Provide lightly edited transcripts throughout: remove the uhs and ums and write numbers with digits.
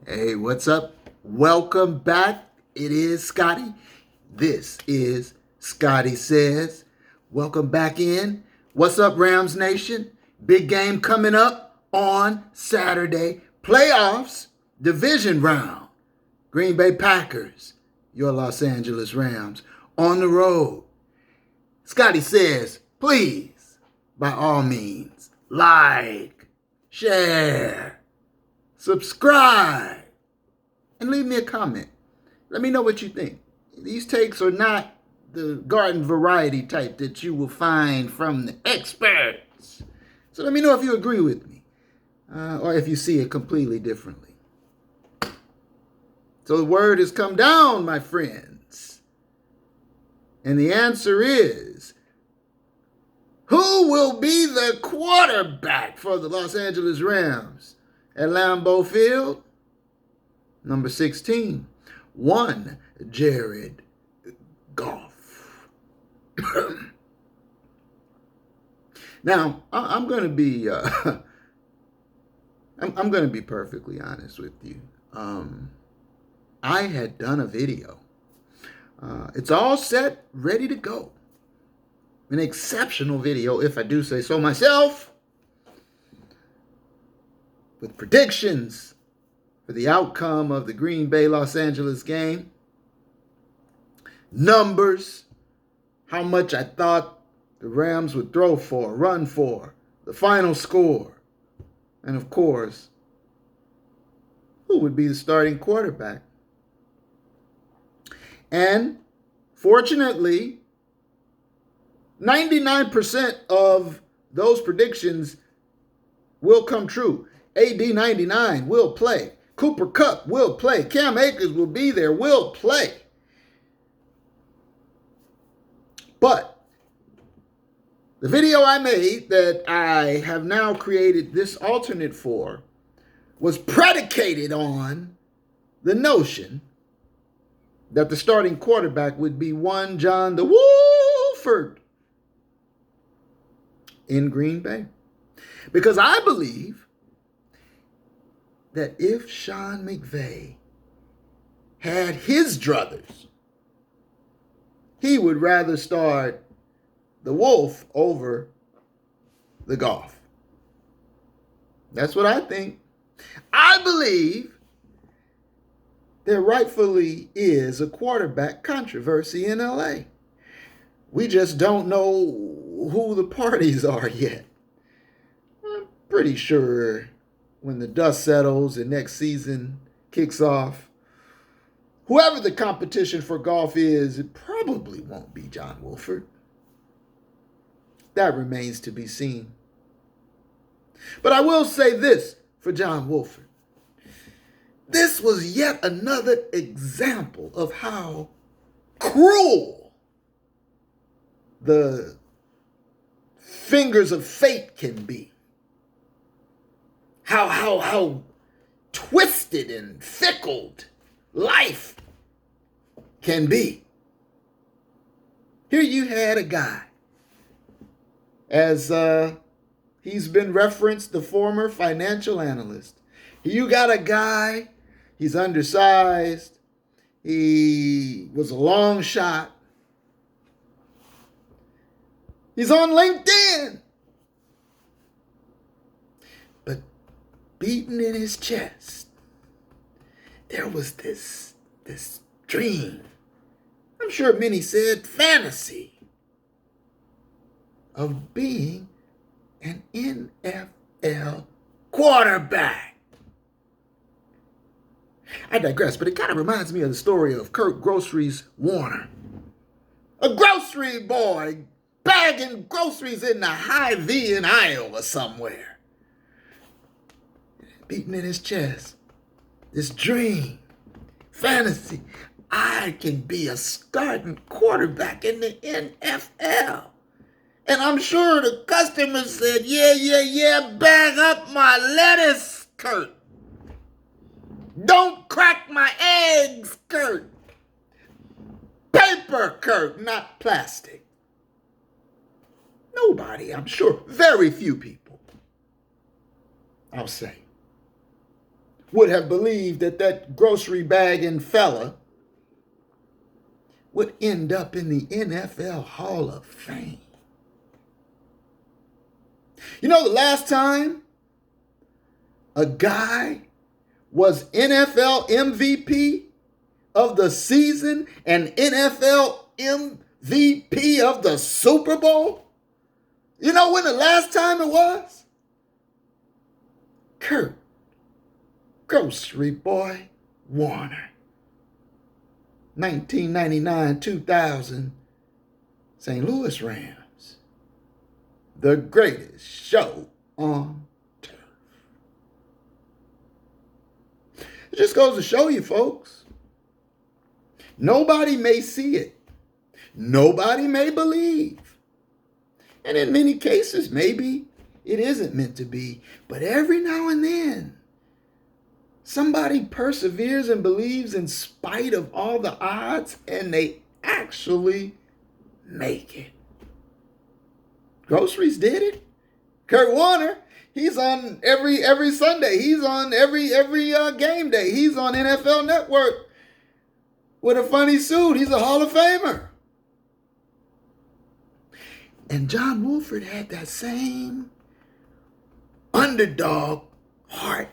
Hey, what's up? Welcome back. It is Scotty. This is Scotty Says. Welcome back in. What's up, Rams Nation? Big game coming up on Saturday. Playoffs, division round. Green Bay Packers, your Los Angeles Rams, on the road. Scotty Says, please, by all means, like, share, subscribe, and leave me a comment. Let me know what you think. These takes are not the garden variety type that you will find from the experts. So let me know if you agree with me or if you see it completely differently. So the word has come down, my friends. And the answer is, who will be the quarterback for the Los Angeles Rams at Lambeau Field? Number 16, one Jared Goff. Now, I'm going to be I'm going to be perfectly honest with you. I had done a video. It's all set, ready to go. An exceptional video, if I do say so myself, with predictions for the outcome of the Green Bay Los Angeles game, numbers, how much I thought the Rams would throw for, run for, the final score, and of course, who would be the starting quarterback. And fortunately, 99% of those predictions will come true. AD 99 will play. Cooper Kupp will play. Cam Akers will be there, will play. But the video I made that I have now created this alternate for was predicated on the notion that the starting quarterback would be one John the Wolford in Green Bay. Because I believe that if Sean McVay had his druthers, he would rather start the Wolf over the Goff. That's what I think. I believe there rightfully is a quarterback controversy in LA. We just don't know who the parties are yet. I'm pretty sure when the dust settles and next season kicks off, whoever the competition for Goff is, it probably won't be John Wolford. That remains to be seen. But I will say this for John Wolford. This was yet another example of how cruel the fingers of fate can be. How twisted and fickled life can be. Here you had a guy, as he's been referenced, the former financial analyst. You got a guy, he's undersized, he was a long shot. He's on LinkedIn. But beating in his chest, there was this dream. I'm sure many said fantasy of being an NFL quarterback. I digress, but it kind of reminds me of the story of Kurt Groceries Warner. A grocery boy bagging groceries in the Hy-Vee in Iowa somewhere. Beating in his chest. This dream, fantasy. I can be a starting quarterback in the NFL. And I'm sure the customers said, yeah, bag up my lettuce, Kurt. Don't crack my eggs, Kurt. Paper, Kurt, not plastic. Nobody, I'm sure, very few people, I'll say, would have believed that that grocery bagging fella would end up in the NFL Hall of Fame. You know, the last time a guy was NFL MVP of the season and NFL MVP of the Super Bowl? You know when the last time it was? Kurt Grocery Boy Warner. 1999-2000 St. Louis Rams. The greatest show on turf. It just goes to show you, folks. Nobody may see it. Nobody may believe. And in many cases, maybe it isn't meant to be. But every now and then, somebody perseveres and believes in spite of all the odds, and they actually make it. Groceries did it. Kurt Warner, he's on every Sunday. He's on every game day. He's on NFL Network with a funny suit. He's a Hall of Famer. And John Wolford had that same underdog heart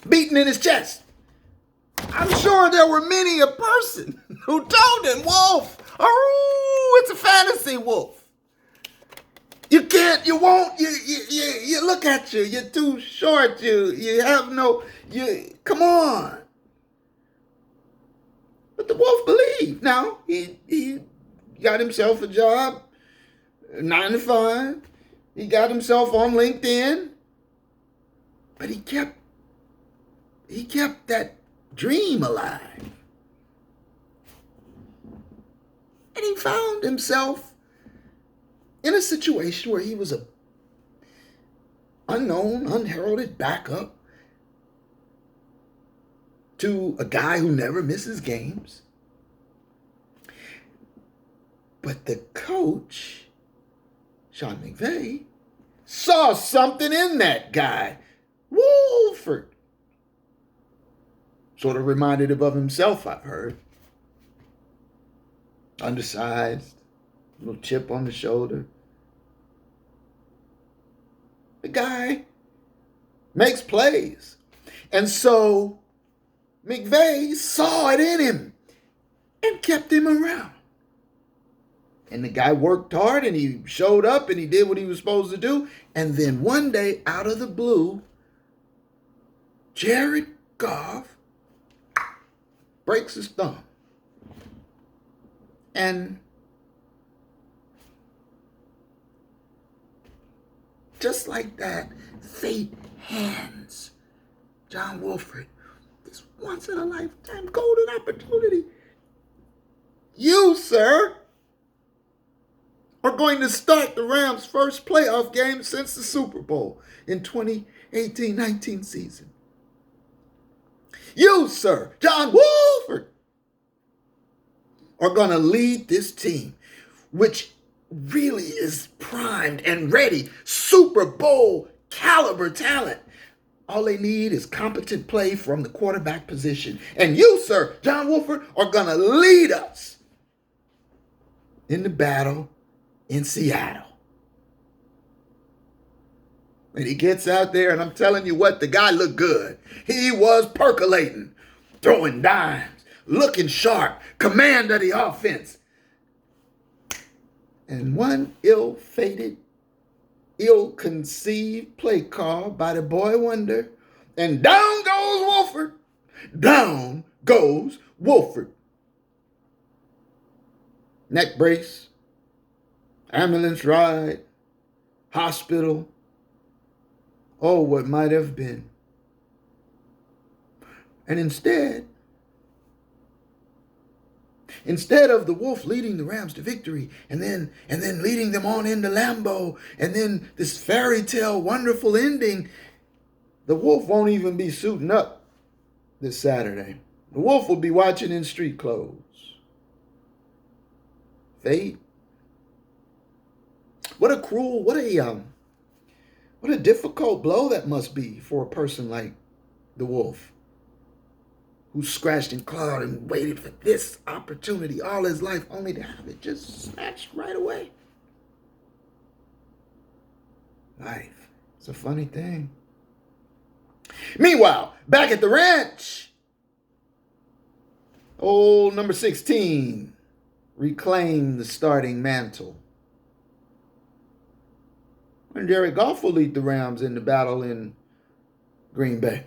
beating in his chest. I'm sure there were many a person who told him, Wolf, oh, it's a fantasy, Wolf. You can't, you won't, you look at you, you're too short, you have no, come on. But the Wolf believed. Now, he got himself a job, 9 to 5. He got himself on LinkedIn. But he kept that dream alive. And he found himself in a situation where he was a unknown, unheralded backup to a guy who never misses games. But the coach, Sean McVay, saw something in that guy, Wolford. Sort of reminded him of himself, I've heard. Undersized, little chip on the shoulder. The guy makes plays. And so McVay saw it in him and kept him around. And the guy worked hard and he showed up and he did what he was supposed to do. And then one day, out of the blue, Jared Goff breaks his thumb. And just like that, fate hands John Wolford this once-in-a-lifetime golden opportunity. You, sir, are going to start the Rams' first playoff game since the Super Bowl in 2018-19 season. You, sir, John Wolford, are going to lead this team, which really is primed and ready, Super Bowl caliber talent. All they need is competent play from the quarterback position. And you, sir, John Wolford, are going to lead us in the battle in Seattle. And he gets out there, and I'm telling you what, the guy looked good. He was percolating, throwing dimes, looking sharp, command of the offense. And one ill-fated, ill-conceived play call by the boy wonder, and down goes Wolford. Down goes Wolford. Neck brace, ambulance ride, hospital. Oh, what might have been. And instead of the Wolf leading the Rams to victory and then leading them on into Lambeau and then this fairy tale wonderful ending, the Wolf won't even be suiting up this Saturday. The Wolf will be watching in street clothes. Fate. What a difficult blow that must be for a person like the wolf, who scratched and clawed and waited for this opportunity all his life, only to have it just snatched right away. Life. It's a funny thing. Meanwhile, back at the ranch, old number 16 reclaimed the starting mantle. And Jared Goff will lead the Rams in the battle in Green Bay.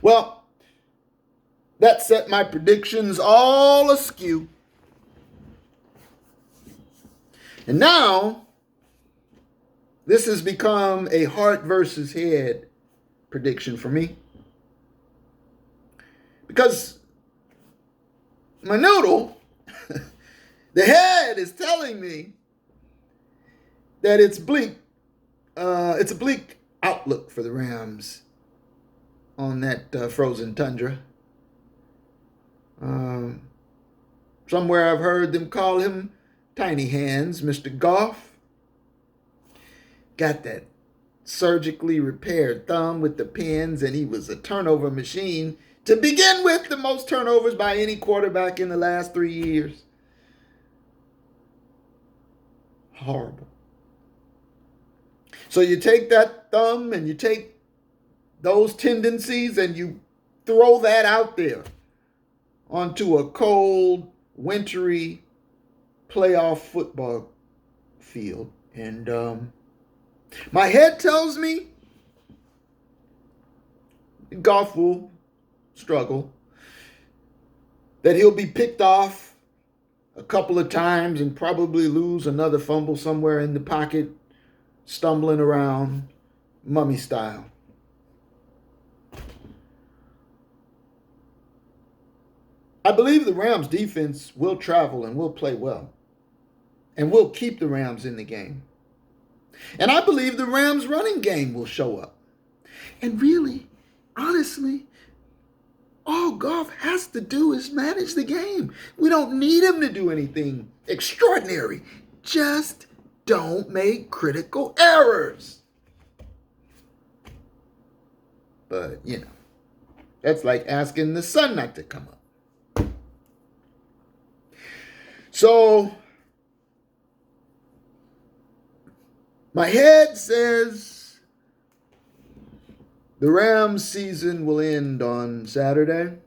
Well, that set my predictions all askew. And now, this has become a heart versus head prediction for me. Because my noodle, the head is telling me that it's bleak. It's a bleak outlook for the Rams on that frozen tundra. Somewhere I've heard them call him Tiny Hands, Mr. Goff. Got that surgically repaired thumb with the pins, and he was a turnover machine to begin with, the most turnovers by any quarterback in the last 3 years. Horrible. So you take that thumb and you take those tendencies and you throw that out there onto a cold, wintry playoff football field. And my head tells me Goff will struggle, that he'll be picked off a couple of times and probably lose another fumble somewhere in the pocket, stumbling around mummy style. I believe the Rams defense will travel and will play well and will keep the Rams in the game. And I believe the Rams running game will show up. And really, honestly, all Goff has to do is manage the game. We don't need him to do anything extraordinary. Just don't make critical errors. But, that's like asking the sun not to come up. So, my head says the Rams season will end on Saturday.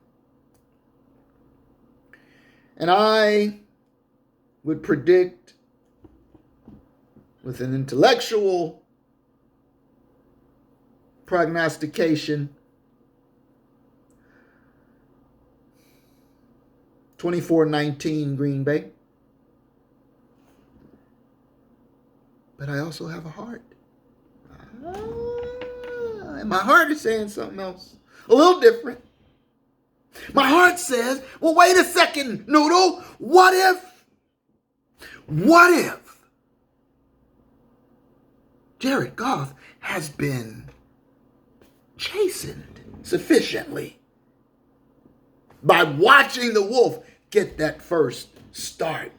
And I would predict, with an intellectual prognostication, 24-19 Green Bay. But I also have a heart. And my heart is saying something else, a little different. My heart says, well, wait a second, Noodle. What if Jared Goff has been chastened sufficiently by watching the Wolf get that first start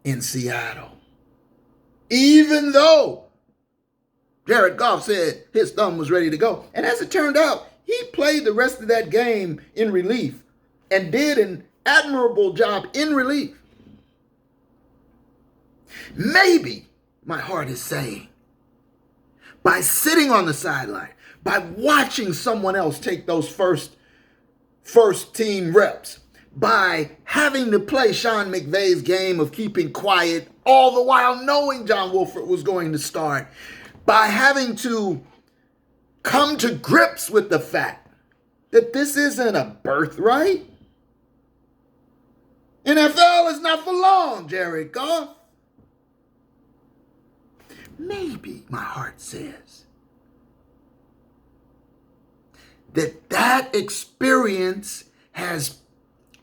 in Seattle? Even though Jared Goff said his thumb was ready to go. And as it turned out, he played the rest of that game in relief and did an admirable job in relief. Maybe, my heart is saying, by sitting on the sideline, by watching someone else take those first team reps, by having to play Sean McVay's game of keeping quiet, all the while knowing John Wolford was going to start, by having to come to grips with the fact that this isn't a birthright. NFL is not for long, Jared Goff. Maybe, my heart says, that experience has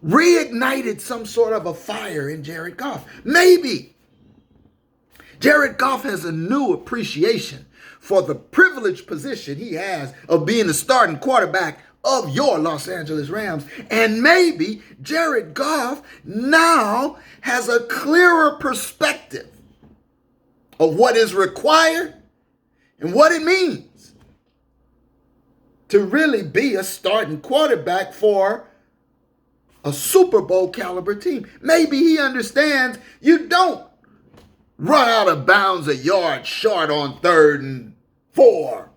reignited some sort of a fire in Jared Goff. Maybe Jared Goff has a new appreciation for the privileged position he has of being the starting quarterback of your Los Angeles Rams. And maybe Jared Goff now has a clearer perspective of what is required and what it means to really be a starting quarterback for a Super Bowl caliber team. Maybe he understands you don't run out of bounds a yard short on 3rd and 4.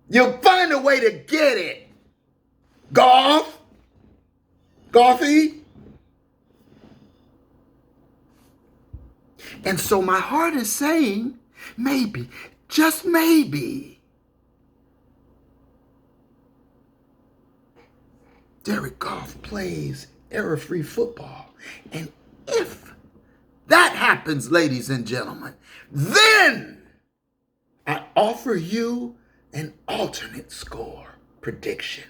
You'll find a way to get it. Goffy. And so my heart is saying, maybe, just maybe, Derek Goff plays error-free football. And if that happens, ladies and gentlemen, then I offer you an alternate score prediction.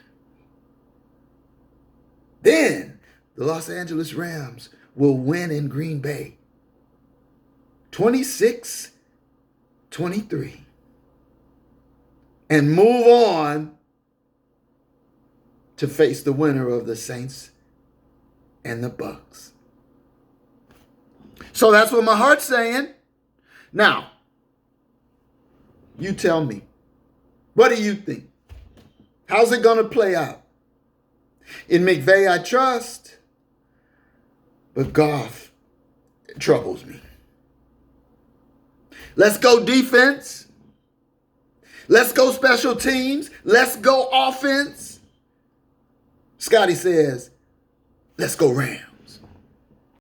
Then the Los Angeles Rams will win in Green Bay 26-23 and move on to face the winner of the Saints and the Bucks. So that's what my heart's saying. Now, you tell me, what do you think? How's it going to play out? In McVay, I trust, but Goff troubles me. Let's go defense. Let's go special teams. Let's go offense. Scotty says, let's go Rams.